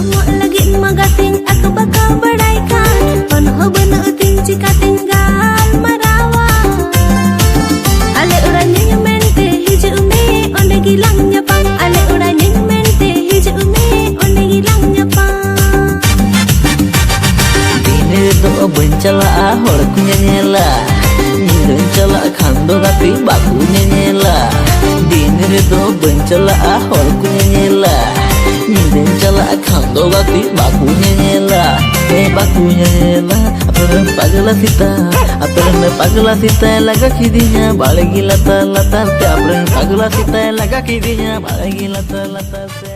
nyamuk lagi magating aku bakal beraikan. Panoh bener ting jika tinggal marawa. Ale orangnya mente hijau umi onde gilangnya pang. Ale orangnya mente hijau umi onde gilangnya pang. Dini do bencala horkunya nyela, nyindan cala kando tapi bakunya nyela. Dini do bencala horkunya nyela, nyindan cala kando tapi bakunya nyela. Bakunya nyela, apren pagla sita laga kidinya balegi lata lata, apren pagla sita laga kidinya balegi lata lata.